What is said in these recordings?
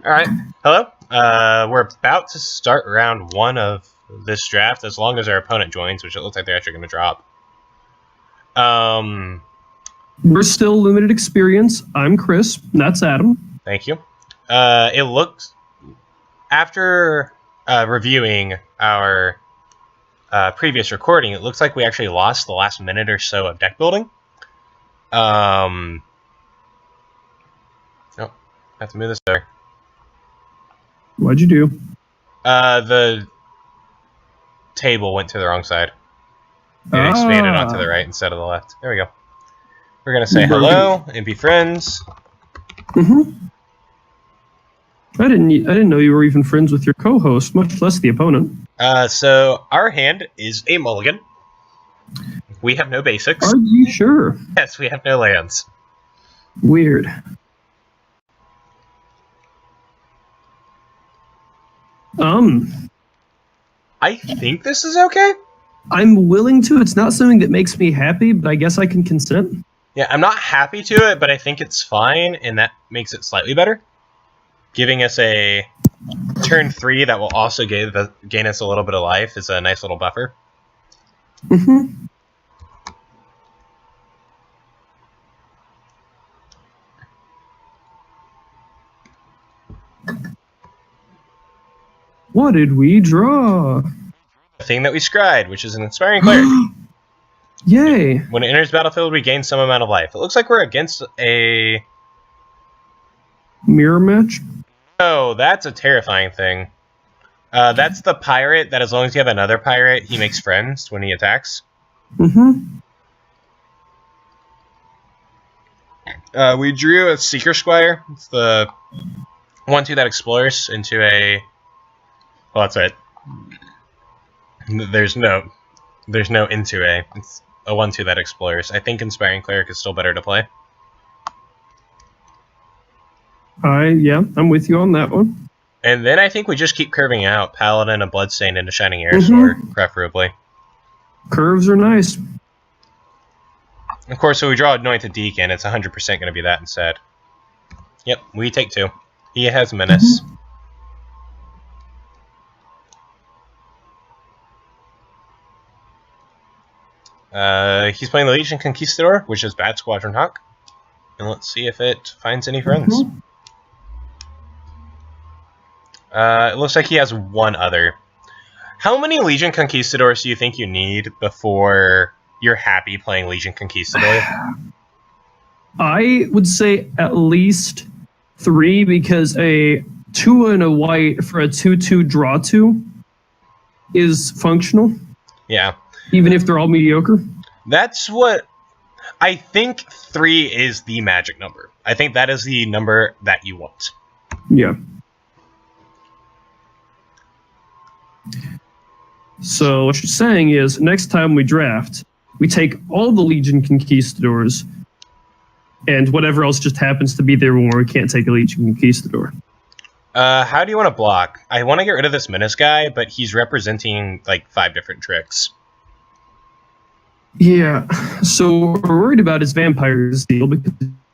All right. Hello. We're about to start round one of this draft, as long as our opponent joins, which it looks like they're actually going to drop. We're still limited experience. I'm Chris. That's Adam. Thank you. It looks, after reviewing our previous recording, it looks like we actually lost the last minute or so of deck building. Oh, I have to move this over. What'd you do? The table went to the wrong side. It expanded onto the right instead of the left. There we go. We're going to say hello and be friends. Mm-hmm. I didn't know you were even friends with your co-host, much less the opponent. So our hand is a mulligan. We have no basics. Are you sure? Yes, we have no lands. Weird. I think this is okay. I'm willing to. It's not something that makes me happy, but I guess I can consent. Yeah, I'm not happy to it, but I think it's fine, and that makes it slightly better. Giving us a turn 3 that will also gain us a little bit of life is a nice little buffer. Mm-hmm. What did we draw? The thing that we scryed, which is an Inspiring Cleric. Yay! When it enters battlefield, we gain some amount of life. It looks like we're against a... Mirror match? Oh, that's a terrifying thing. That's the pirate that as long as you have another pirate, he makes friends when he attacks. Mm-hmm. We drew a Seeker Squire. It's the 1/2 that explores into a... Well, that's right. There's no into a. It's a 1/2 that explores. I think Inspiring Cleric is still better to play. Yeah, I'm with you on that one. And then I think we just keep curving out Paladin, a Bloodstained, and a Shining Air Sword, preferably. Curves are nice. Of course, so we draw Anointed Deacon. It's 100% going to be that instead. Yep, we take 2. He has Menace. He's playing the Legion Conquistador, which is Bat Squadron Hawk. And let's see if it finds any friends. It looks like he has one other. How many Legion Conquistadors do you think you need before you're happy playing Legion Conquistador? I would say at least 3, because a 2 and a white for a 2/2 draw 2 is functional. Yeah. Even if they're all mediocre. That's what... I think 3 is the magic number. I think that is the number that you want. Yeah. So what you're saying is, next time we draft, we take all the Legion Conquistadors, and whatever else just happens to be there when we can't take a Legion Conquistador. How do you want to block? I want to get rid of this Menace guy, but he's representing, like, 5 different tricks. Yeah, so what we're worried about is Vampire's deal, because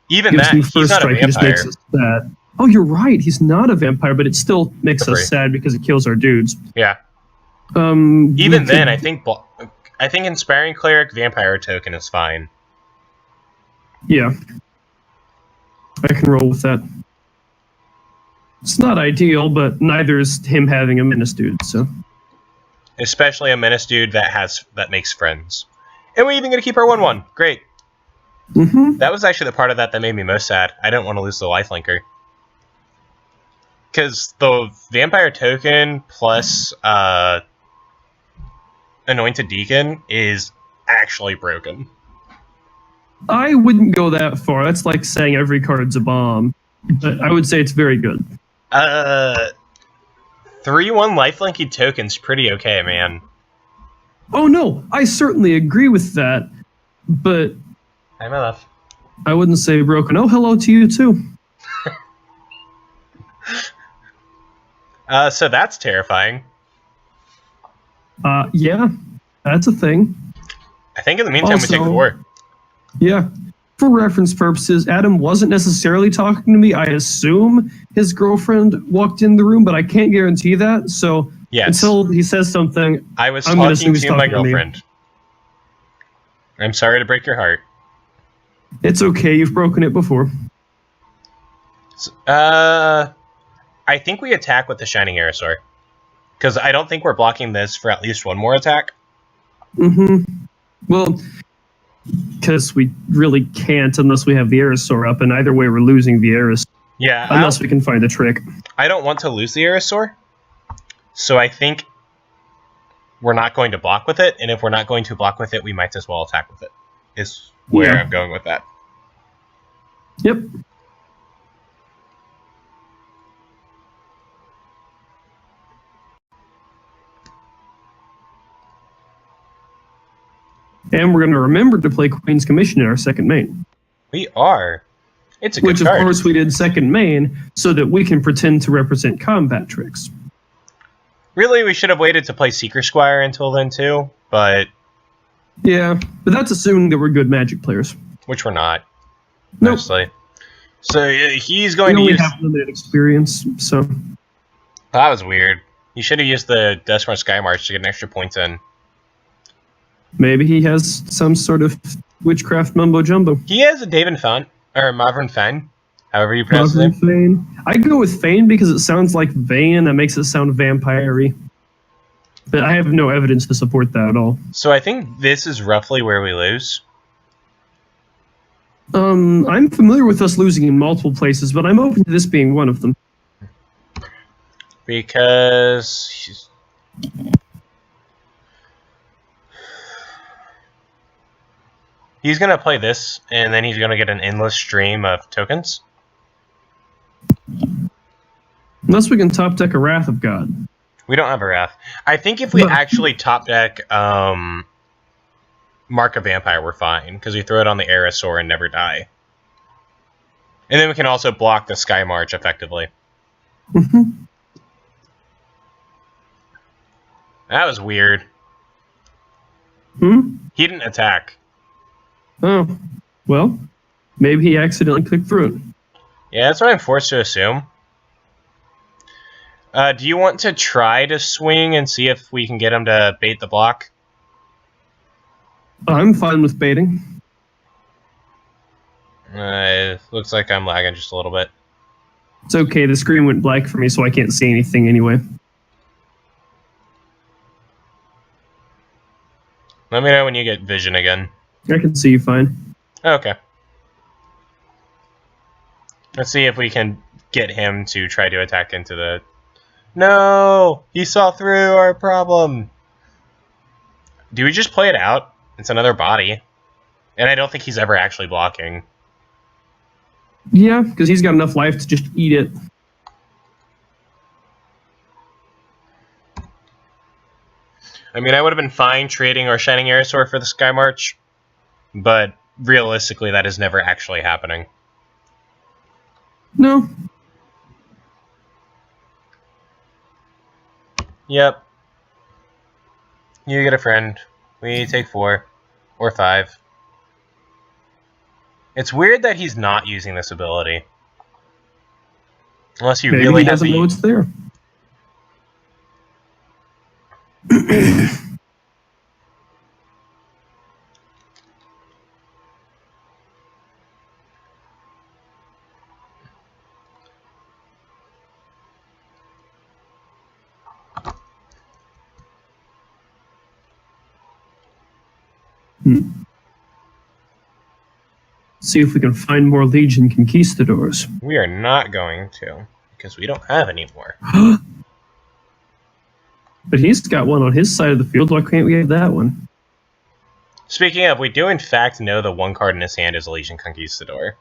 even that, he's not a vampire. Just makes us sad. Oh, you're right, he's not a vampire, but it still makes us sad because it kills our dudes. Yeah. Even then, I think Inspiring Cleric Vampire token is fine. Yeah. I can roll with that. It's not ideal, but neither is him having a Menace dude, so... Especially a Menace dude that makes friends. And we're even going to keep our 1/1. Great. Mm-hmm. That was actually the part of that made me most sad. I didn't want to lose the lifelinker. Because the Vampire token plus Anointed Deacon is actually broken. I wouldn't go that far. That's like saying every card's a bomb. But I would say it's very good. 3/1 lifelinky token's pretty okay, man. Oh no, I certainly agree with that, but I'm enough. I wouldn't say broken. Oh, hello to you too. So that's terrifying. Yeah, that's a thing. I think in the meantime we take 4. Yeah. for reference purposes, Adam wasn't necessarily talking to me. I assume his girlfriend walked in the room, but I can't guarantee that. So Yes. until he says something, I was I'm gonna talking assume he's to my talking to me. girlfriend. I'm sorry to break your heart. It's okay. You've broken it before. I think we attack with the Shining Aerosaur. Because I don't think we're blocking this for at least one more attack. Well, because we really can't unless we have the Aerosaur up, and either way we're losing the Aerosaur. Yeah. Unless we can find a trick. I don't want to lose the Aerosaur. So I think we're not going to block with it, and if we're not going to block with it, we might as well attack with it. Is where I'm going with that. Yep. And we're going to remember to play Queen's Commission in our second main. We are. It's a good Which, of card. course, we did second main so that we can pretend to represent combat tricks. Really, we should have waited to play Seeker Squire until then, too. But... Yeah, but that's assuming that we're good Magic players. Which we're not. Nope. Mostly. So he's going We to only use... have limited experience, so... That was weird. You should have used the Duskmar Sky March to get an extra point in. Maybe he has some sort of witchcraft mumbo-jumbo. He has a Daven Fan, or Mavrin Fen, however you pronounce his name. Fane. I go with Fane because it sounds like Vane, that makes it sound vampire-y. But I have no evidence to support that at all. So I think this is roughly where we lose. I'm familiar with us losing in multiple places, but I'm open to this being one of them. Because... He's going to play this, and then he's going to get an endless stream of tokens. Unless we can top deck a Wrath of God. We don't have a Wrath. I think if we actually top deck Mark of Vampire, we're fine, because we throw it on the Aerosaur and never die. And then we can also block the Sky March effectively. That was weird. He didn't attack. Oh, well, maybe he accidentally clicked through it. Yeah, that's what I'm forced to assume. Do you want to try to swing and see if we can get him to bait the block? I'm fine with baiting. Looks like I'm lagging just a little bit. It's okay, the screen went black for me, so I can't see anything anyway. Let me know when you get vision again. I can see you fine. Okay. Let's see if we can get him to try to attack into the... No! He saw through our problem! Do we just play it out? It's another body. And I don't think he's ever actually blocking. Yeah, because he's got enough life to just eat it. I mean, I would have been fine trading our Shining Aerosaur for the Sky March, but realistically, that is never actually happening. No. Yep. You get a friend. We take 4. Or 5. It's weird that he's not using this ability. Unless you Maybe really he have doesn't know it's there. See if we can find more Legion Conquistadors. We are not going to, because we don't have any more. But he's got one on his side of the field. Why can't we have that one? Speaking of, we do in fact know the one card in his hand is Legion Conquistador.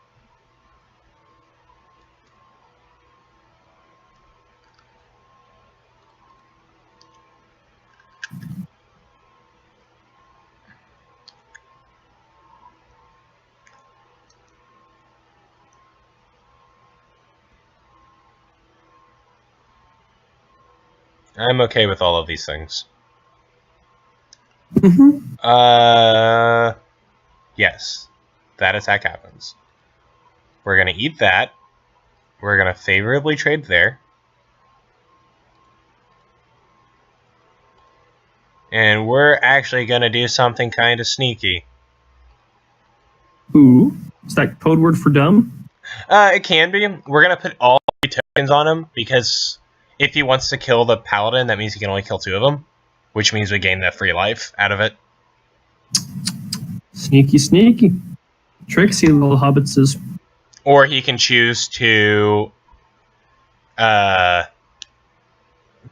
I'm okay with all of these things. Yes. that attack happens. We're going to eat that. We're going to favorably trade there. And we're actually going to do something kind of sneaky. Ooh, is that code word for dumb? It can be. We're going to put all 3 tokens on him, because if he wants to kill the paladin, that means he can only kill 2 of them, which means we gain that free life out of it. Sneaky, sneaky. Tricksy little hobbitses. Or he can choose to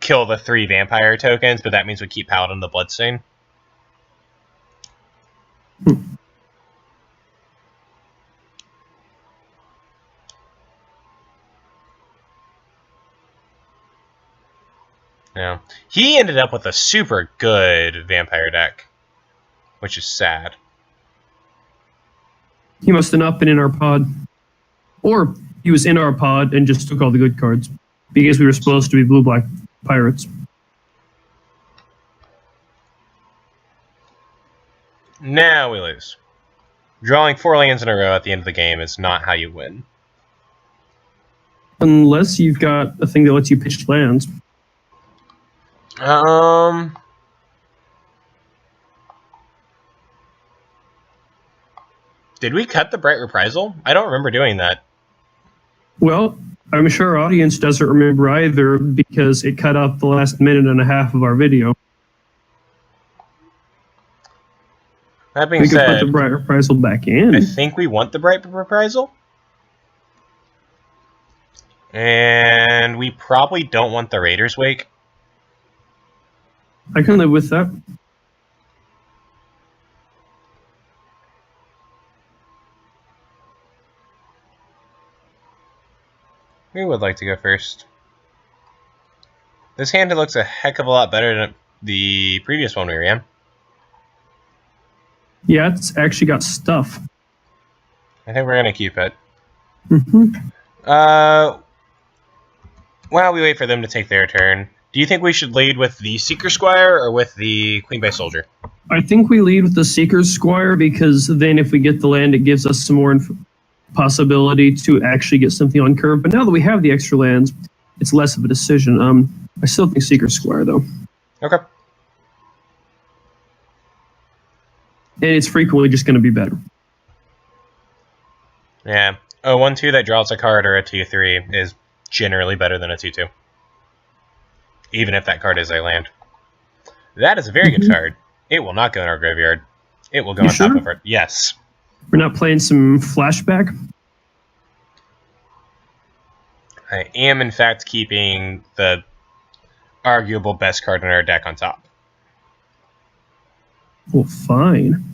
kill the 3 vampire tokens, but that means we keep Paladin the Bloodstain. Yeah. He ended up with a super good vampire deck, which is sad. He must have not been in our pod. Or he was in our pod and just took all the good cards. Because we were supposed to be blue-black pirates. Now we lose. Drawing 4 lands in a row at the end of the game is not how you win. Unless you've got a thing that lets you pitch lands. Did we cut the Bright Reprisal? I don't remember doing that. Well, I'm sure our audience doesn't remember either because it cut off the last minute and a half of our video. That being We could said, put the Bright Reprisal back in. I think we want the Bright Reprisal. And we probably don't want the Raider's Wake. I can live with that. Who would like to go first? This hand looks a heck of a lot better than the previous one we ran. Yeah, it's actually got stuff. I think we're going to keep it. Mm-hmm. While we wait for them to take their turn, do you think we should lead with the Seeker Squire or with the Queen Base Soldier? I think we lead with the Seeker's Squire because then if we get the land, it gives us some more possibility to actually get something on curve. But now that we have the extra lands, it's less of a decision. I still think Seeker's Squire, though. Okay. And it's frequently just going to be better. Yeah. A 1-2 that draws a card or a 2-3 is generally better than a 2-2. Even if that card is a land. That is a very good card. It will not go in our graveyard. It will go on top of it. Yes. We're not playing some flashback? I am, in fact, keeping the arguable best card in our deck on top. Well, fine.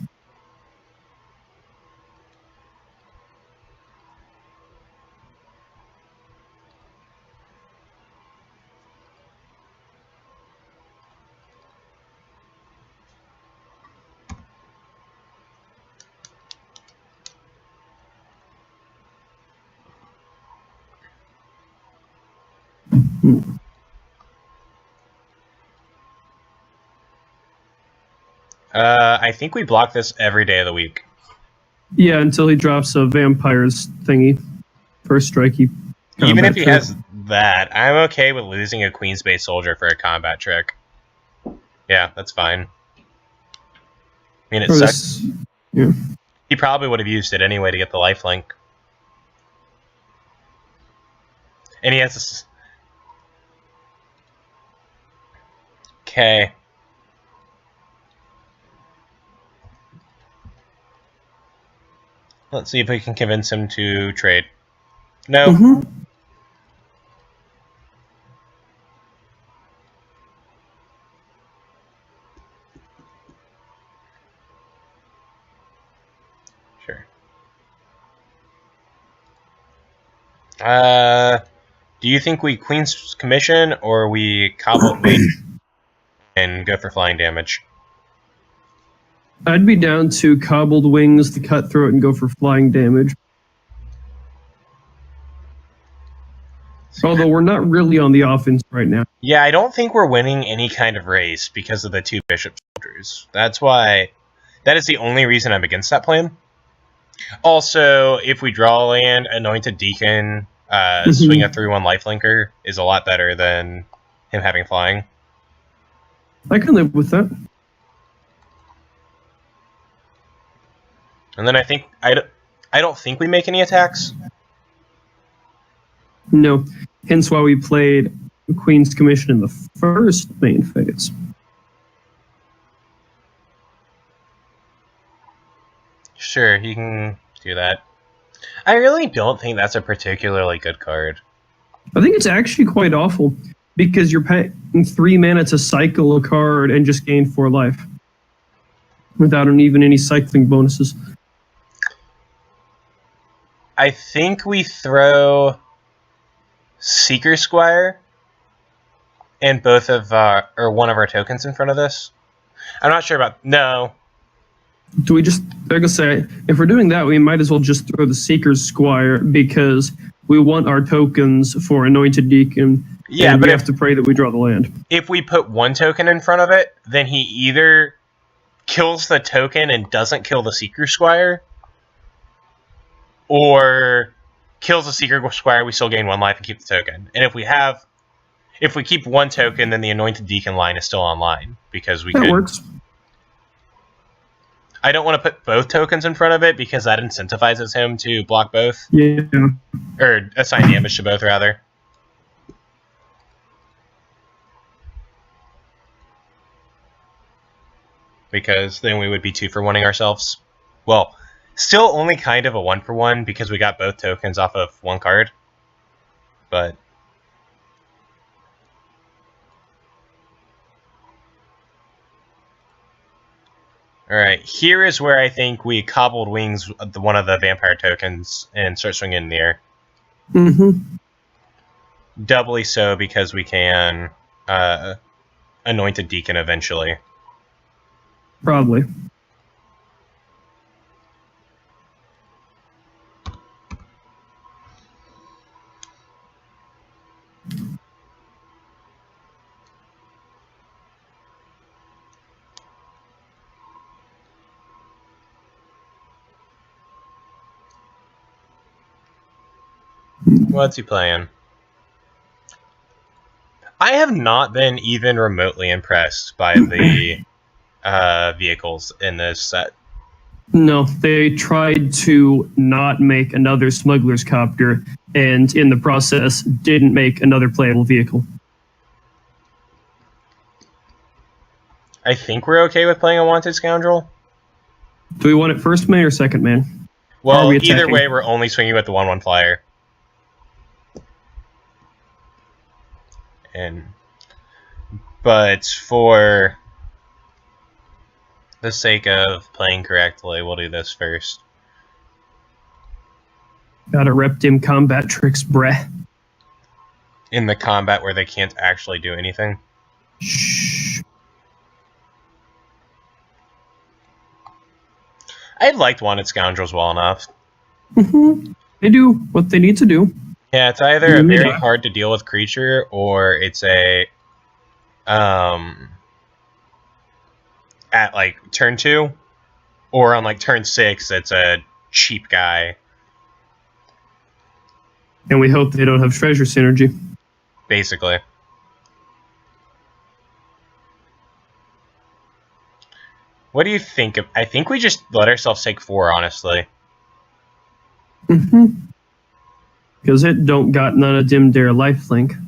I think we block this every day of the week. Yeah, until he drops a vampire's thingy. First strikey. Even if he has that, I'm okay with losing a Queen's Base Soldier for a combat trick. Yeah, that's fine. I mean, it sucks. Yeah. He probably would have used it anyway to get the lifelink. And he has this... Okay. Let's see if we can convince him to trade. No. Mm-hmm. Sure. Do you think we Queen's Commission or we Cobbled Wing and go for flying damage? I'd be down to Cobbled Wings, the Cutthroat, and go for flying damage. Although we're not really on the offense right now. Yeah, I don't think we're winning any kind of race because of the 2 Bishop Soldiers. That's why... That is the only reason I'm against that plan. Also, if we draw land, Anointed Deacon, swing a 3/1 lifelinker is a lot better than him having flying. I can live with that. And then I don't think we make any attacks. No. Hence why we played Queen's Commission in the first main phase. Sure, he can do that. I really don't think that's a particularly good card. I think it's actually quite awful because you're paying 3 mana to cycle a card and just gain 4 life without even any cycling bonuses. I think we throw Seeker Squire and one of our tokens in front of this. I'm not sure about no. Do we just? I was gonna say, if we're doing that, we might as well just throw the Seeker's Squire because we want our tokens for Anointed Deacon. Yeah, and but we have to pray that we draw the land. If we put one token in front of it, then he either kills the token and doesn't kill the Seeker Squire, or kills the Seeker Squire, we still gain 1 life and keep the token. And if we keep one token, then the Anointed Deacon line is still online because we That could. works. I don't want to put both tokens in front of it because that incentivizes him to block both. Yeah. Or assign damage to both, rather. Because then we would be 2-for-1ing ourselves. Well, still only kind of a 1-for-1 because we got both tokens off of one card. But alright, here is where I think we cobbled wings one of the vampire tokens and start swinging in the air. Mm-hmm. Doubly so because we can Anointed Deacon eventually. Probably. What's he playing? I have not been even remotely impressed by the vehicles in this set. No, they tried to not make another smuggler's copter, and in the process, didn't make another playable vehicle. I think we're okay with playing a Wanted Scoundrel. Do we want it first main or second main? Well, we either attacking? way, we're only swinging with the 1/1 flyer. But for the sake of playing correctly, we'll do this first. Gotta rep dim combat tricks, breh. In the combat where they can't actually do anything. Shh. I liked Wanted Scoundrels well enough. Mm-hmm. They do what they need to do. Yeah, it's either a very Yeah. hard to deal with creature, or it's a at like turn 2, or on like turn 6, it's a cheap guy. And we hope they don't have treasure synergy. Basically. What do you think of? I think we just let ourselves take 4, honestly. Mm-hmm. Because it don't got none of dim dare lifelink.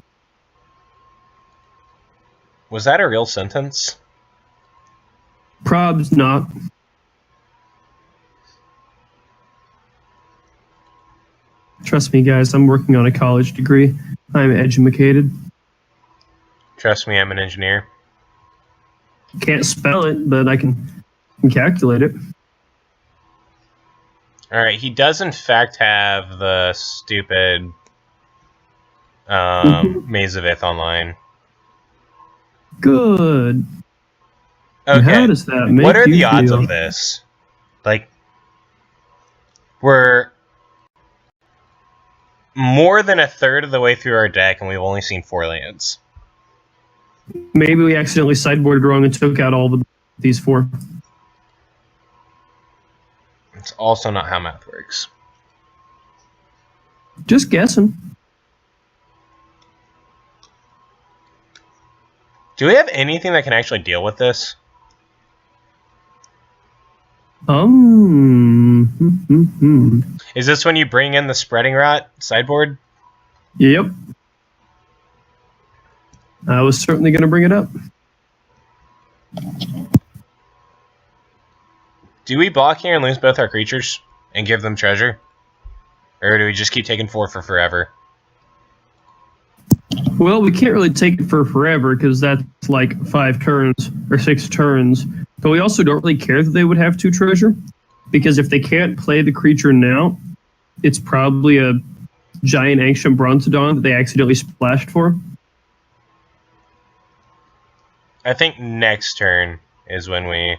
Was that a real sentence? Prob's not. Trust me, guys, I'm working on a college degree. I'm educated. Trust me, I'm an engineer. Can't spell it, but I can calculate it. Alright, he does in fact have the stupid Maze of Ith online. Good. And Okay. how does that make What are you the odds feel? of this? Like, we're more than a third of the way through our deck and we've only seen 4 lands. Maybe we accidentally sideboarded wrong and took out all these 4. It's also not how math works. Just guessing. Do we have anything that can actually deal with this? Is this when you bring in the spreading rot sideboard? Yep. I was certainly going to bring it up. Do we block here and lose both our creatures and give them treasure? Or do we just keep taking 4 for forever? Well, we can't really take it for forever because that's like 5 turns or 6 turns. But we also don't really care that they would have 2 treasure, because if they can't play the creature now, it's probably a giant ancient Bronzodon that they accidentally splashed for. I think next turn is when we...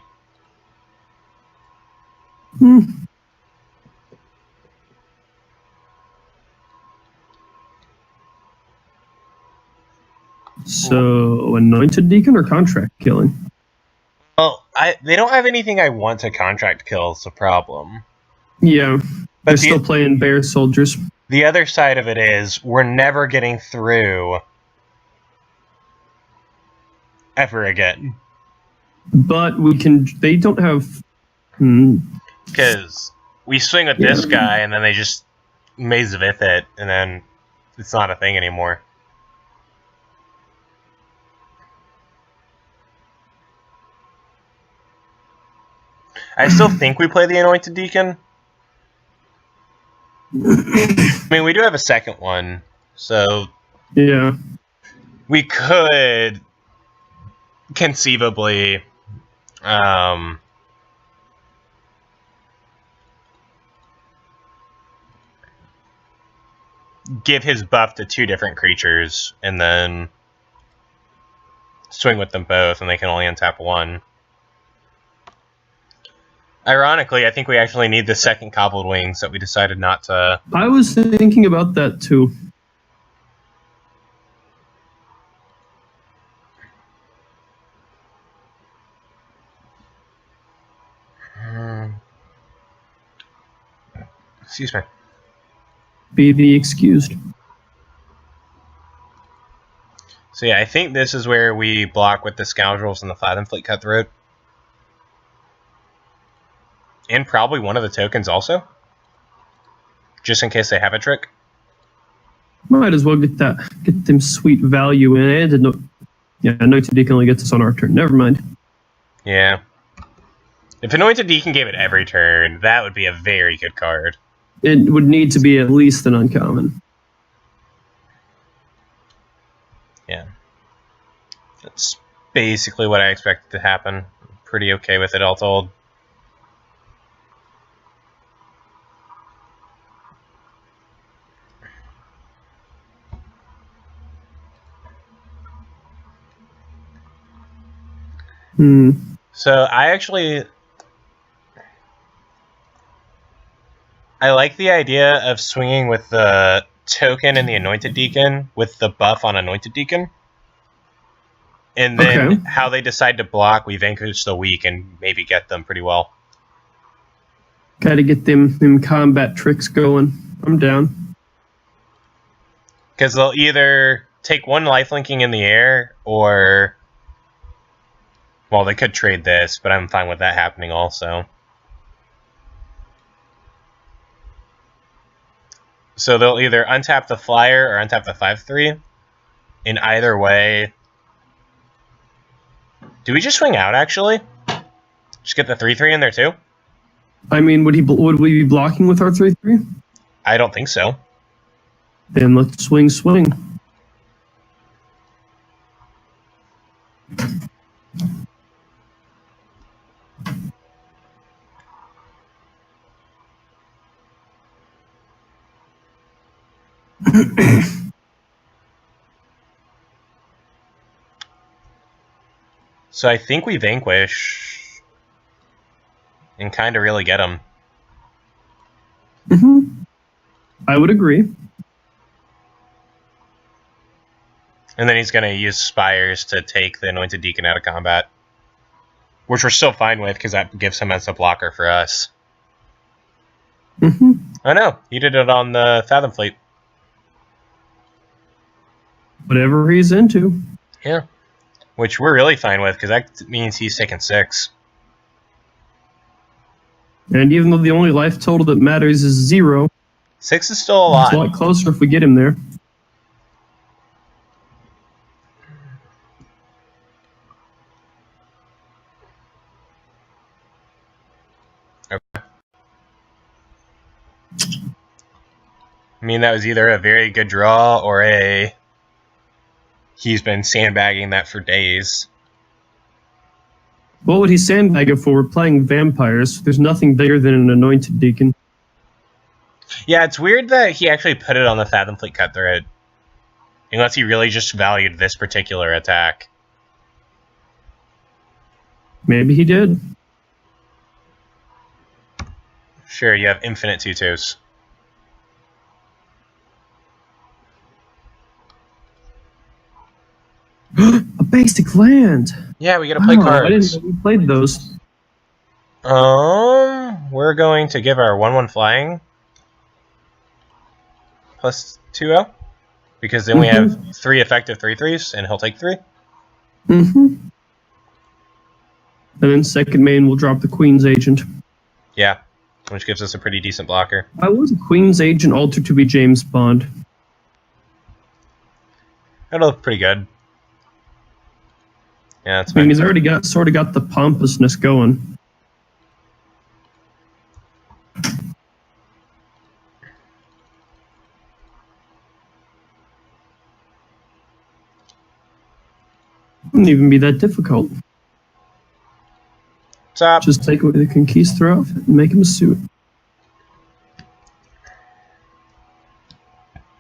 So, Anointed Deacon or Contract Killing? Well, they don't have anything I want to contract kill, is the problem. Yeah, But they're still playing Bear Soldiers. The other side of it is, we're never getting through ever again. But we can, they don't have... Because we swing with this guy, and then they just Maze of Ith it, and then it's not a thing anymore. I still think we play the Anointed Deacon. I mean, we do have a second one, so... Yeah. We could conceivably... give his buff to 2 different creatures, and then swing with them both, and they can only untap 1. Ironically, I think we actually need the second Cobbled Wings that we decided not to... I was thinking about that too. Excuse me. Be excused. So yeah, I think this is where we block with the Scoundrels and the Fathom Fleet Cutthroat. And probably one of the tokens also. Just in case they have a trick. Might as well get them sweet value in it. Anointed Deacon only gets us on our turn. Never mind. Yeah. If Anointed Deacon gave it every turn, that would be a very good card. It would need to be at least an uncommon. Yeah. That's basically what I expected to happen. I'm pretty okay with it all told. So I like the idea of swinging with the token and the Anointed Deacon with the buff on Anointed Deacon. And then how they decide to block, we vanquish the weak and maybe get them pretty well. Gotta get them combat tricks going. I'm down. Because they'll either take 1 lifelinking in the air, or... Well, they could trade this, but I'm fine with that happening also. So they'll either untap the flyer or untap the 5/3. In either way... Do we just swing out, actually? Just get the 3/3 in there, too? I mean, would we be blocking with our 3/3? I don't think so. Then let's swing. So I think we vanquish and kind of really get him. I would agree. And then he's going to use Spires to take the Anointed Deacon out of combat. Which we're still fine with, because that gives him as a blocker for us. Mm-hmm. I know. He did it on the Fathom Fleet. Whatever he's into. Yeah. Which we're really fine with, because that means he's taking 6. And even though the only life total that matters is 0, 6 is still a lot. it's a lot closer if we get him there. Okay. I mean, that was either a very good draw or a... He's been sandbagging that for days. What would he sandbag it for? We're playing vampires. There's nothing bigger than an anointed deacon. Yeah, it's weird that he actually put it on the Fathom Fleet cut thread. Unless he really just valued this particular attack. Maybe he did. Sure, you have infinite tutus. A basic land. Yeah, we gotta play cards. I didn't know we played those. We're going to give our 1/1 flying plus 2/0 because then we have 3 effective 3/3s, and he'll take 3. Mm-hmm. And then second main will drop the Queen's Agent. Yeah, which gives us a pretty decent blocker. I was a Queen's Agent altered to be James Bond. That'll look pretty good. Yeah, that's I mean, fine. he's already sort of got the pompousness going. Wouldn't even be that difficult. What's up? Just take away the Conquistador outfit and make him a suit.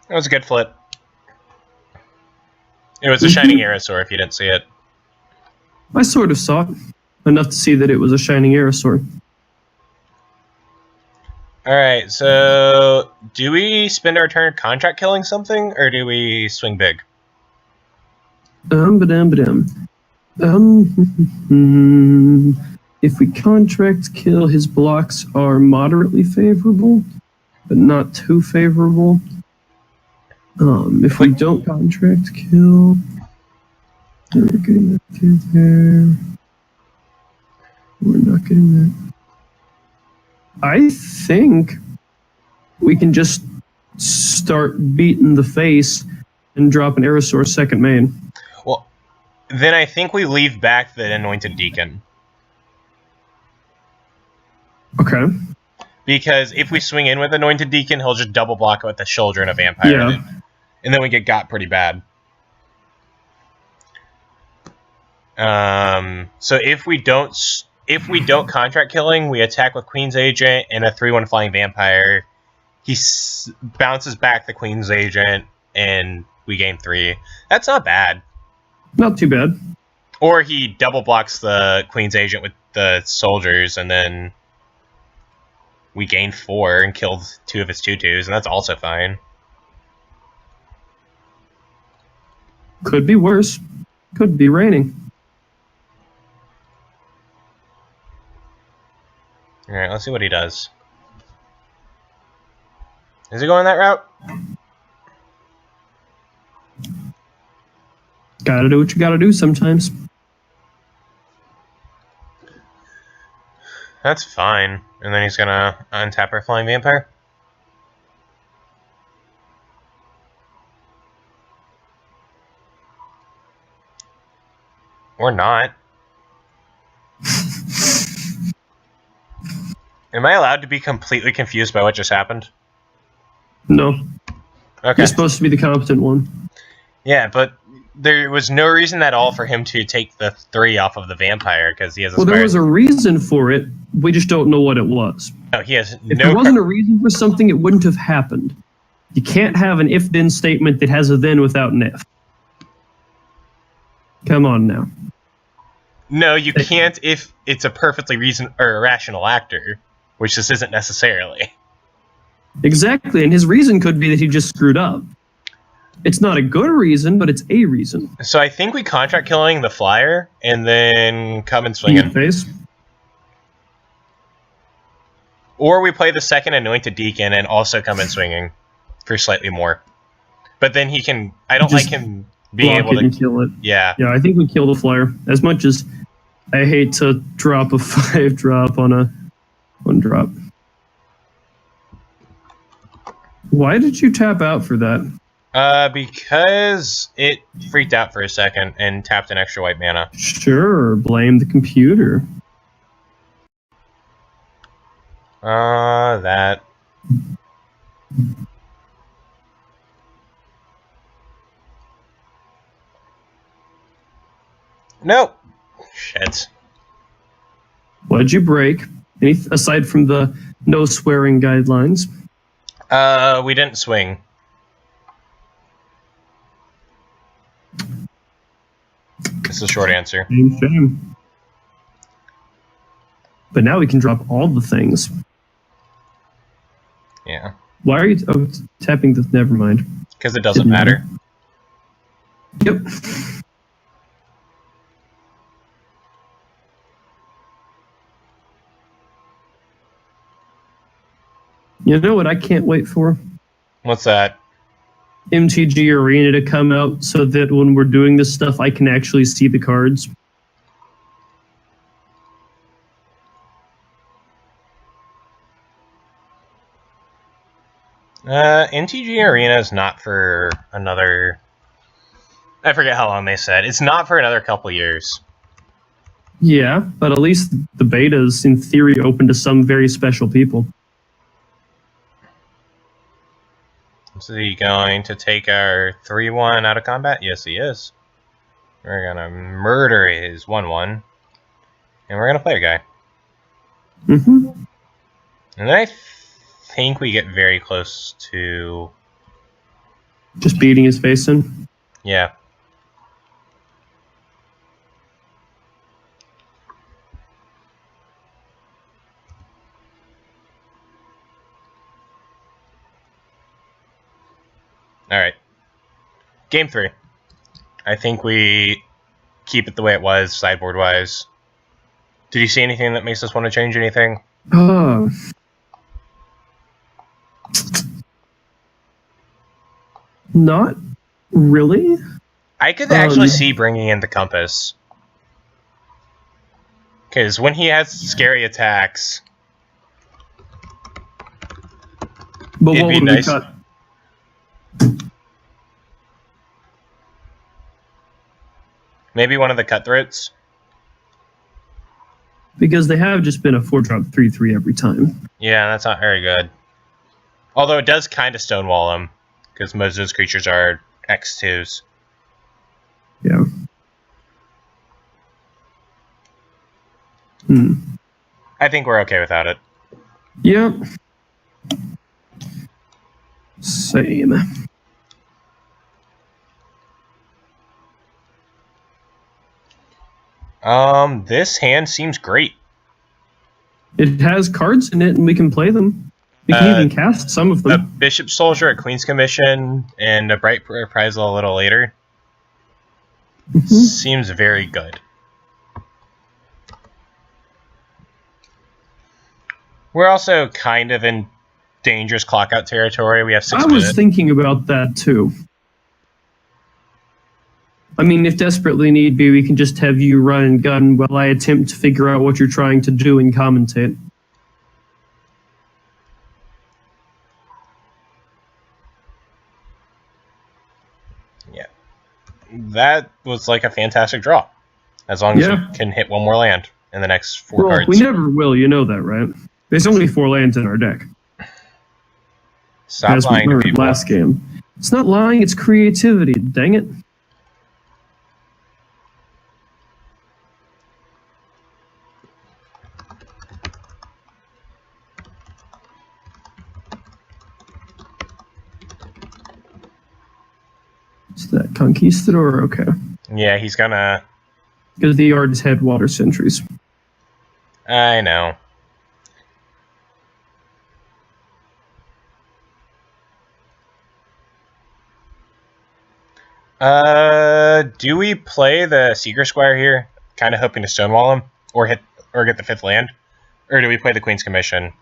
That was a good flip. It was a Shining Aerosaur if you didn't see it. I sort of saw it. Enough to see that it was a Shining Aerosaur. Alright, so do we spend our turn contract killing something, or do we swing big? If we contract kill, his blocks are moderately favorable, but not too favorable. If we don't contract kill, we're getting that through there. We're not getting that. I think we can just start beating the face and drop an Aerosaur second main. Well, then I think we leave back the Anointed Deacon. Okay. Because if we swing in with Anointed Deacon, he'll just double block it with the Children of Vampire. Yeah. And then we get got pretty bad. So if we don't contract killing, we attack with Queen's Agent and a 3/1 flying vampire. He bounces back the Queen's Agent, and we gain 3. That's not bad. Not too bad. Or he double blocks the Queen's Agent with the soldiers, and then we gain 4 and killed 2 of his 2/2s, and that's also fine. Could be worse. Could be raining. Alright, let's see what he does. Is he going that route? Gotta do what you gotta do sometimes. That's fine. And then he's gonna untap our flying vampire. Or not. Am I allowed to be completely confused by what just happened? No. Okay. You're supposed to be the competent one. Yeah, but there was no reason at all for him to take the 3 off of the vampire, because he has a Well, there was a reason for it. We just don't know what it was. No, he has If no... there wasn't a reason for something, it wouldn't have happened. You can't have an if-then statement that has a then without an if. Come on now. No, you can't if it's a perfectly rational actor, which this isn't necessarily. Exactly, and his reason could be that he just screwed up. It's not a good reason, but it's a reason. So I think we contract killing the flyer, and then come and swing In in. the face. Or we play the second Anointed Deacon and also come in swinging for slightly more. But then he can... I don't like him being able to... and kill it. Yeah. Yeah, I think we kill the flyer. As much as I hate to drop a 5-drop on a 1-drop. Why did you tap out for that? Because it freaked out for a second and tapped an extra white mana. Sure, blame the computer. That. Nope. Shit. What'd you break? Aside from the no swearing guidelines? We didn't swing. That's the short answer. Shame. But now we can drop all the things. Yeah. Why are you tapping the... Never mind. Because it doesn't matter. Yep. You know what I can't wait for? What's that? MTG Arena to come out so that when we're doing this stuff, I can actually see the cards. MTG Arena is not for another... I forget how long they said. It's not for another couple years. Yeah, but at least the beta is, in theory, open to some very special people. Is he going to take our 3-1 out of combat? Yes, he is. We're going to murder his 1-1. And we're going to play a guy. Mm-hmm. And then I think we get very close to... Just beating his face in? Yeah. Alright. Game 3. I think we keep it the way it was, sideboard-wise. Did you see anything that makes us want to change anything? Not really. I could actually see bringing in the Compass. Because when he has scary attacks... But it'd what be would nice. we cut? Maybe one of the Cutthroats? Because they have just been a 4-drop 3/3 every time. Yeah, that's not very good. Although it does kind of stonewall them, because most of those creatures are X2s. Yeah. I think we're okay without it. Yep. Same. This hand seems great. It has cards in it, and we can play them. We can even cast some of A them. Bishop Soldier at Queen's Commission and a Bright Reprisal a little later. Seems very good. We're also kind of in dangerous clockout territory. We have 6 I minutes. was thinking about that, too. I mean, if desperately need be, we can just have you run and gun while I attempt to figure out what you're trying to do and commentate. Yeah. That was like a fantastic draw. As long as we can hit one more land in the next 4 cards. We never will, you know that, right? There's only 4 lands in our deck. Stop As we lying to learned people. last game. It's not lying, it's creativity, dang it. Is that Conquistador? Okay. Yeah, he's gonna... Because the yard has had water sentries. I know. Do we play the Seeker Squire here? Kind of hoping to stonewall him? Or get the 5th land? Or do we play the Queen's Commission?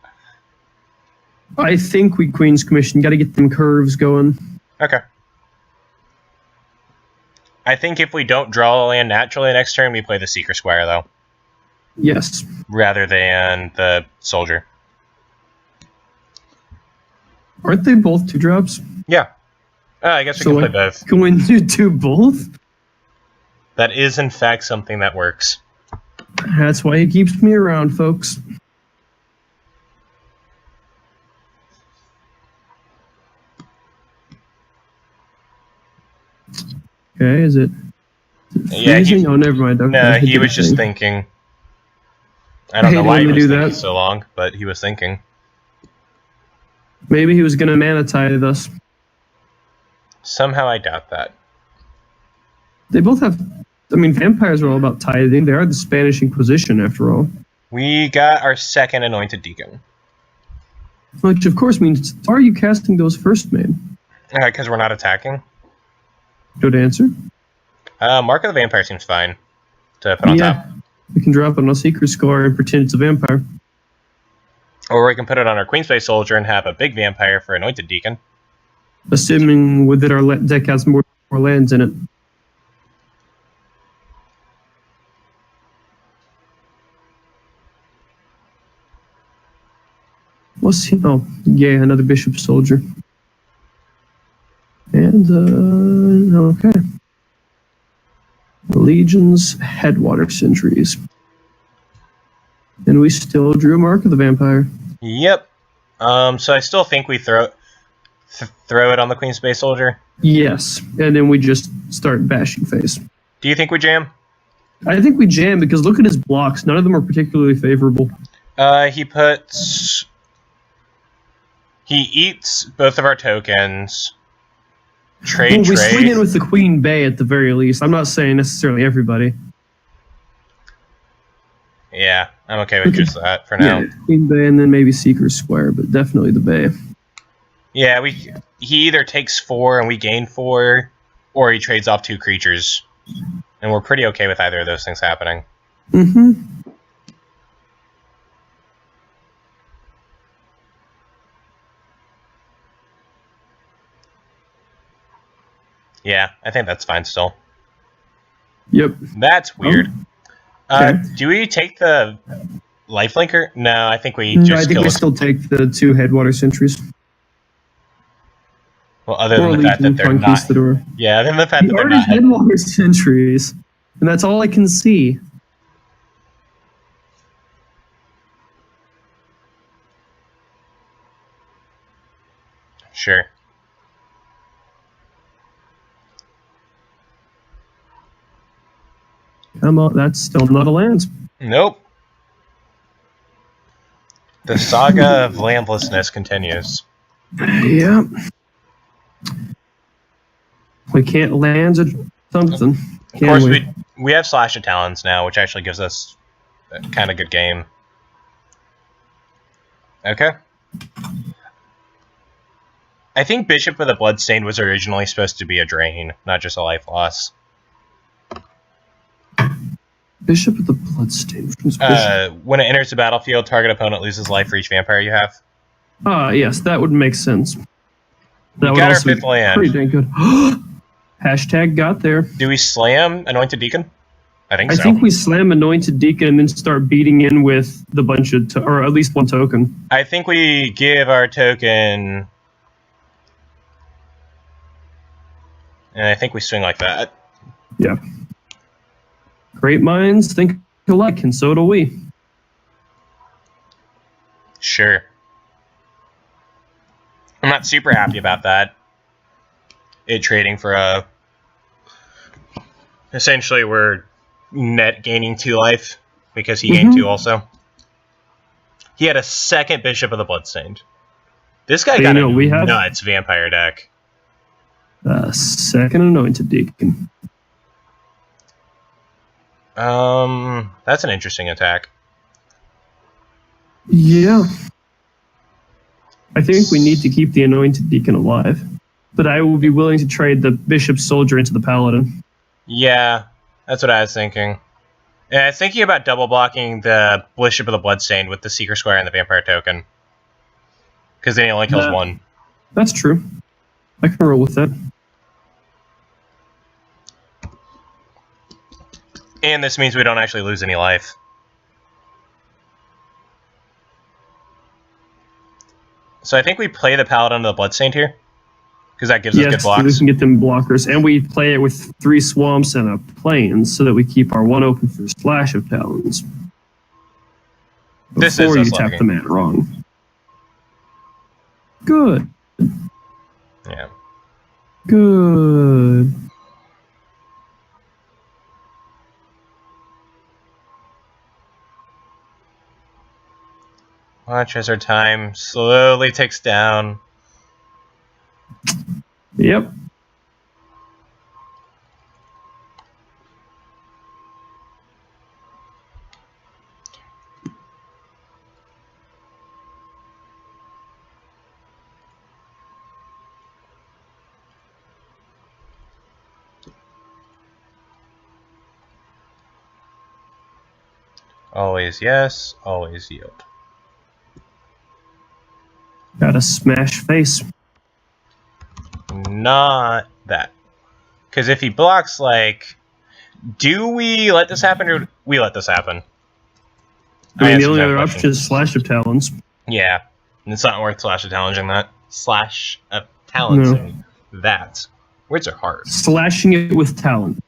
I think we Queen's Commission. Got to get them curves going. Okay. I think if we don't draw a land naturally next turn, we play the Seeker Squire, though. Yes. Rather than the Soldier. Aren't they both 2-drops? Yeah. I guess we can play both. Can we do both? That is, in fact, something that works. That's why he keeps me around, folks. Okay, is it freezing? Oh, never mind. Okay, no, he was just thinking. I don't know why he was thinking so long, but he was thinking. Maybe he was going to mana tithe us. Somehow I doubt that. They both have... I mean, vampires are all about tithing. They are the Spanish Inquisition, after all. We got our second Anointed Deacon. Which, of course, means... Why are you casting those first, man? Because we're not attacking. Good answer. Mark of the Vampire seems fine to put on top. We can drop it on a Seeker Squire and pretend it's a vampire. Or we can put it on our Queenspace Soldier and have a big vampire for Anointed Deacon. Assuming that our deck has more lands in it. What's he? Oh, yeah, another Bishop Soldier. And, okay. Legion's Headwater Sentries. And we still drew Mark of the Vampire. Yep. So I still think we throw it on the Queenspace Soldier? Yes, and then we just start bashing face. Do you think we jam? I think we jam because look at his blocks. None of them are particularly favorable. He eats both of our tokens. We swing in with the Queen Bey at the very least. I'm not saying necessarily everybody. Yeah, I'm okay with just that for now. Yeah, Queen Bey and then maybe Seeker's Square, but definitely the Bey. Yeah, he either takes 4 and we gain 4, or he trades off 2 creatures. And we're pretty okay with either of those things happening. Mm-hmm. Yeah, I think that's fine still. Yep. That's weird. Okay. Do we take the lifelinker? No, I think we I think we still take the 2 Headwater Sentries. Well, other than the fact that they're not. Yeah, other than the fact that they're not. Headwater Sentries, and that's all I can see. Sure. Come on, that's still not a land. Nope. The saga of landlessness continues. Yeah. We can't land something. Of course, we have Slash of Talons now, which actually gives us a kind of good game. Okay. I think Bishop of the Bloodstained was originally supposed to be a drain, not just a life loss. Bishop of the Bloodstained. When it enters the battlefield, target opponent loses life for each vampire you have. Yes, that would make sense. That would also be pretty dang good. Hashtag got there. Do we slam Anointed Deacon? I think so. I think we slam Anointed Deacon and then start beating in with the bunch of, or at least 1 token. I think we give our token, and I think we swing like that. Yeah. Great minds think alike, and so do we. Sure. I'm not super happy about that. It trading for a... Essentially, we're net gaining 2 life, because he gained 2 also. He had a second Bishop of the Bloodstained. This guy got a nuts vampire deck. Second Anointed Deacon. That's an interesting attack. Yeah. I think we need to keep the Anointed Deacon alive. But I will be willing to trade the Bishop Soldier into the Paladin. Yeah, that's what I was thinking. And I was thinking about double blocking the Bishop of the Bloodstained with the Seeker Squire and the Vampire token. because then he only kills one. That's true. I can roll with that. And this means we don't actually lose any life. So I think we play the Paladin of the Bloodstained here, because that gives us good blocks. We can get them blockers, and we play it with 3 swamps and a plains, so that we keep our 1 open for Slash of Talons. Before you tap the man wrong. Good. Yeah. Good. Watch as our time slowly ticks down. Yep. Always yes, always yield. Gotta smash face. Not that. Because if he blocks, like... Do we let this happen, or we let this happen? I mean, the only other option is Slash of Talons. Yeah. And it's not worth Slash of Challenging that. Slash of Talons. No. That. Words are hard. Slashing it with Talon.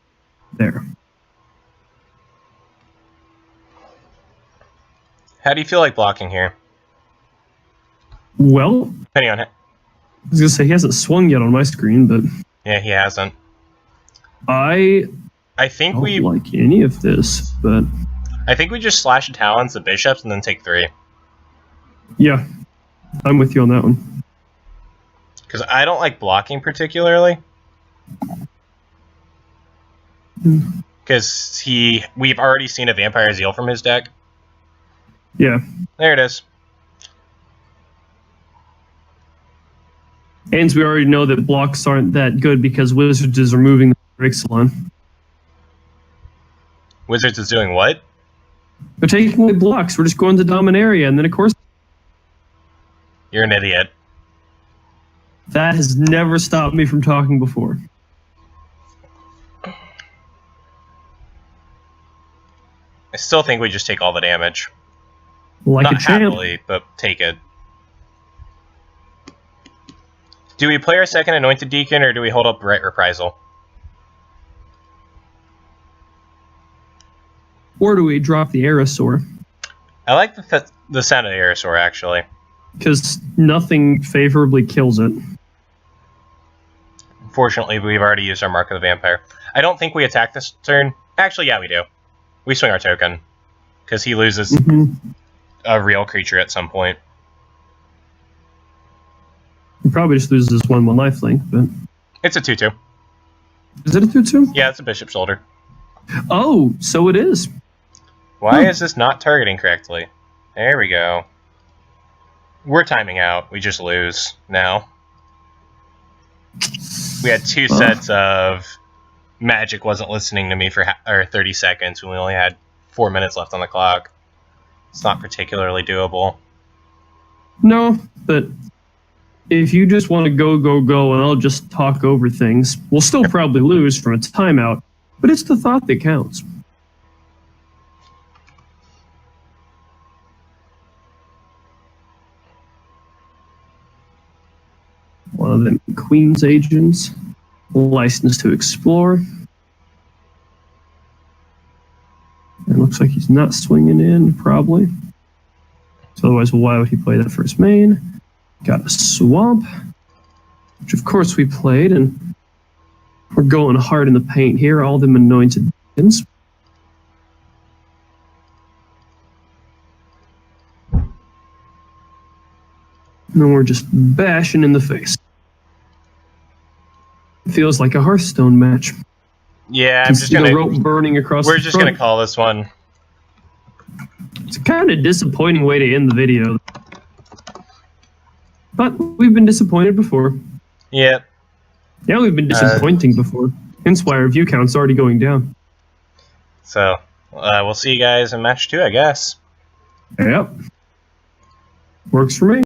There. How do you feel like blocking here? Well, depending on it. I was gonna say he hasn't swung yet on my screen, but yeah, he hasn't. I think don't we like any of this, but I think we just slash the Talons, the bishops, and then take 3. Yeah, I'm with you on that one. Because I don't like blocking particularly. Because we've already seen a Vampire Zeal from his deck. Yeah. There it is. And we already know that blocks aren't that good because Wizards is removing the Ixalan. Wizards is doing what? They're taking away blocks. We're just going to Dominaria, and then of course... You're an idiot. That has never stopped me from talking before. I still think we just take all the damage. Like Not a champ. happily, but take it. Do we play our second Anointed Deacon, or do we hold up Right Reprisal? Or do we drop the Aerosaur? I like the sound of the Aerosaur, actually. Because nothing favorably kills it. Unfortunately, we've already used our Mark of the Vampire. I don't think we attack this turn. Actually, yeah, we do. We swing our token. Because he loses a real creature at some point. He probably just loses 1/1 lifelink, but... It's a 2/2. Is it a 2/2? Yeah, it's a Bishop Shoulder. Oh, so it is. Why is this not targeting correctly? There we go. We're timing out. We just lose now. We had 2 sets of Magic wasn't listening to me for 30 seconds when we only had 4 minutes left on the clock. It's not particularly doable. No, but if you just want to go, and I'll just talk over things, we'll still probably lose from a timeout, but it's the thought that counts. One of them Queen's Agents, License to Explore. It looks like he's not swinging in, probably. So otherwise, why would he play that first main? Got a Swamp, which of course we played, and we're going hard in the paint here. All them Anointed Deacons. And then we're just bashing in the face. Feels like a Hearthstone match. Yeah, I'm just gonna rope burning across. We're just gonna call this one. It's a kind of disappointing way to end the video, but we've been disappointed before. Yeah. Yeah, we've been disappointing before. Hence why our view count's already going down. So we'll see you guys in match 2, I guess. Yep. Works for me.